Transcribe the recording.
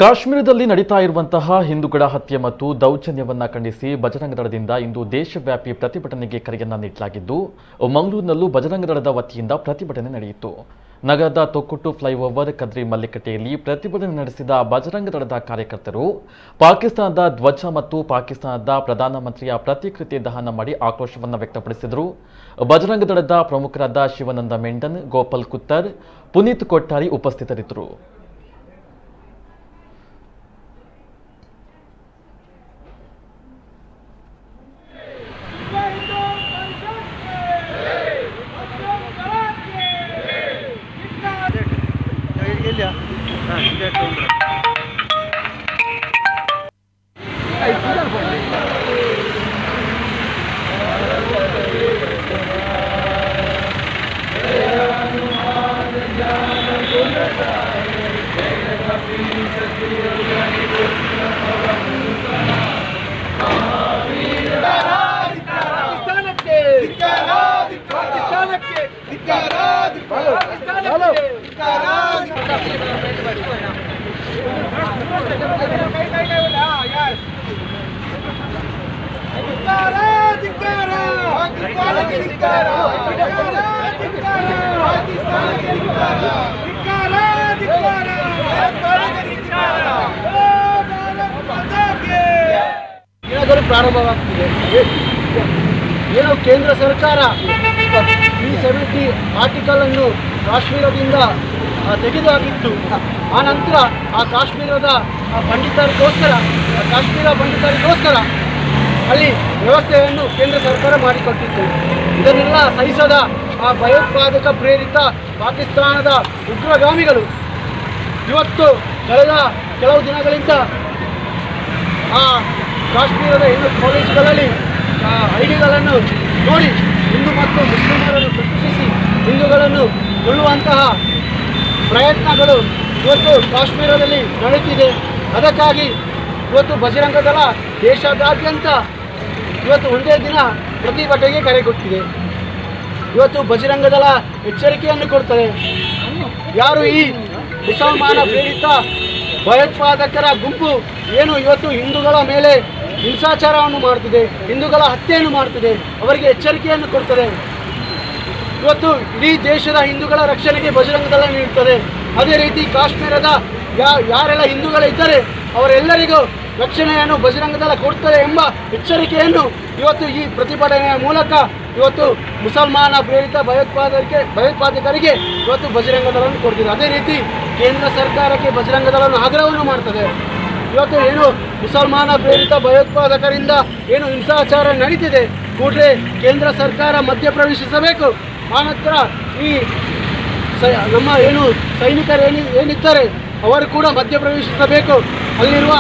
ಕಾಶ್ಮೀರದಲ್ಲಿ ನಡೀತಾ ಇರುವಂತಹ ಹಿಂದೂಗಳ ಹತ್ಯೆ ಮತ್ತು ದೌರ್ಜನ್ಯವನ್ನ ಖಂಡಿಸಿ ಬಜರಂಗ ದಳದಿಂದ ಇಂದು ದೇಶವ್ಯಾಪಿ ಪ್ರತಿಭಟನೆಗೆ ಕರೆಯನ್ನ ನೀಡಲಾಗಿದ್ದು ಮಂಗಳೂರಿನಲ್ಲೂ ಬಜರಂಗ ದಳದ ವತಿಯಿಂದ ಪ್ರತಿಭಟನೆ ನಡೆಯಿತು. ನಗರದ ತೊಕ್ಕೊಟ್ಟು ಫ್ಲೈಓವರ್ ಕದ್ರಿ ಮಲ್ಲಿಕಟ್ಟೆಯಲ್ಲಿ ಪ್ರತಿಭಟನೆ ನಡೆಸಿದ ಬಜರಂಗ ದಳದ ಕಾರ್ಯಕರ್ತರು ಪಾಕಿಸ್ತಾನದ ಧ್ವಜ ಮತ್ತು ಪಾಕಿಸ್ತಾನದ ಪ್ರಧಾನಮಂತ್ರಿಯ ಪ್ರತಿಕೃತಿ ದಹನ ಮಾಡಿ ಆಕ್ರೋಶವನ್ನು ವ್ಯಕ್ತಪಡಿಸಿದರು. ಬಜರಂಗ ದಳದ ಪ್ರಮುಖರಾದ ಶಿವಾನಂದ ಮೆಂಡನ್, ಗೋಪಾಲ್ ಕುತ್ತರ್, ಪುನೀತ್ ಕೊಟ್ಟಾರಿ ಉಪಸ್ಥಿತರಿದ್ದರು. ಪ್ರಾರಂಭವಾಗ್ತಿದೆ. ಏನು ಕೇಂದ್ರ ಸರ್ಕಾರ P70 ಆರ್ಟಿಕಲ್ ಅನ್ನು ಕಾಶ್ಮೀರದಿಂದ ತೆಗೆದುಹಾಕಿತ್ತು. ಆ ನಂತರ ಆ ಕಾಶ್ಮೀರದ ಕಾಶ್ಮೀರ ಪಂಡಿತರಿಗೋಸ್ಕರ ಅಲ್ಲಿ ವ್ಯವಸ್ಥೆಯನ್ನು ಕೇಂದ್ರ ಸರ್ಕಾರ ಮಾಡಿಕೊಟ್ಟಿತ್ತು. ಇದನ್ನೆಲ್ಲ ಸಹಿಸದ ಆ ಭಯೋತ್ಪಾದಕ ಪ್ರೇರಿತ ಪಾಕಿಸ್ತಾನದ ಉಗ್ರಗಾಮಿಗಳು ಇವತ್ತು ಕಳೆದ ಕೆಲವು ದಿನಗಳಿಂದ ಆ ಕಾಶ್ಮೀರದ ಹೆಣ್ಣು ಕಾಲೇಜುಗಳಲ್ಲಿ ಐಡಿಗಳನ್ನು ನೋಡಿ ಹಿಂದೂ ಮತ್ತು ಮುಸ್ಲಿಮರನ್ನು ಪ್ರತಿಷ್ಠಿಸಿ ಹಿಂದೂಗಳನ್ನು ಕೊಲ್ಲುವಂತಹ ಪ್ರಯತ್ನಗಳು ಇವತ್ತು ಕಾಶ್ಮೀರದಲ್ಲಿ ನಡೆಯುತ್ತಿದೆ. ಅದಕ್ಕಾಗಿ ಇವತ್ತು ಬಜರಂಗ ದಳ ದೇಶದಾದ್ಯಂತ ಇವತ್ತು ಒಂದೇ ದಿನ ಪ್ರತಿಭಟನೆಗೆ ಕರೆ ಕೊಟ್ಟಿದೆ. ಇವತ್ತು ಬಜರಂಗ ದಳ ಎಚ್ಚರಿಕೆಯನ್ನು ಕೊಡ್ತದೆ. ಯಾರು ಈ ಮುಸಲ್ಮಾನ ಪ್ರೇರಿತ ಭಯೋತ್ಪಾದಕರ ಗುಂಪು ಏನು ಇವತ್ತು ಹಿಂದೂಗಳ ಮೇಲೆ ಹಿಂಸಾಚಾರವನ್ನು ಮಾಡುತ್ತಿದೆ, ಹಿಂದೂಗಳ ಹತ್ಯೆಯನ್ನು ಮಾಡುತ್ತಿದೆ, ಅವರಿಗೆ ಎಚ್ಚರಿಕೆಯನ್ನು ಕೊಡ್ತದೆ. ಇವತ್ತು ಇಡೀ ದೇಶದ ಹಿಂದೂಗಳ ರಕ್ಷಣೆಗೆ ಬಜರಂಗ ದಳ ನೀಡುತ್ತದೆ. ಅದೇ ರೀತಿ ಕಾಶ್ಮೀರದ ಯಾರೆಲ್ಲ ಹಿಂದೂಗಳಿದ್ದಾರೆ ಅವರೆಲ್ಲರಿಗೂ ರಕ್ಷಣೆಯನ್ನು ಬಜರಂಗ ದಳ ಕೊಡ್ತದೆ ಎಂಬ ಎಚ್ಚರಿಕೆಯನ್ನು ಇವತ್ತು ಈ ಪ್ರತಿಭಟನೆಯ ಮೂಲಕ ಇವತ್ತು ಮುಸಲ್ಮಾನ ಪ್ರೇರಿತ ಭಯೋತ್ಪಾದಕರಿಗೆ ಇವತ್ತು ಬಜರಂಗ ದಳವನ್ನು ಕೊಡ್ತಿದೆ. ಅದೇ ರೀತಿ ಕೇಂದ್ರ ಸರ್ಕಾರಕ್ಕೆ ಬಜರಂಗ ದಳವನ್ನು ಆಗ್ರಹವನ್ನು ಮಾಡ್ತದೆ. ಇವತ್ತು ಏನು ಮುಸಲ್ಮಾನ ಪ್ರೇರಿತ ಭಯೋತ್ಪಾದಕರಿಂದ ಏನು ಹಿಂಸಾಚಾರ ನಡೀತಿದೆ, ಕೂಡಲೇ ಕೇಂದ್ರ ಸರ್ಕಾರ ಮಧ್ಯಪ್ರವೇಶಿಸಬೇಕು. ಆನಂತರ ಈ ನಮ್ಮ ಏನು ಸೈನಿಕರು ಏನಿದ್ದಾರೆ ಅವರು ಕೂಡ ಮಧ್ಯಪ್ರವೇಶಿಸಬೇಕು. ಅಲ್ಲಿರುವ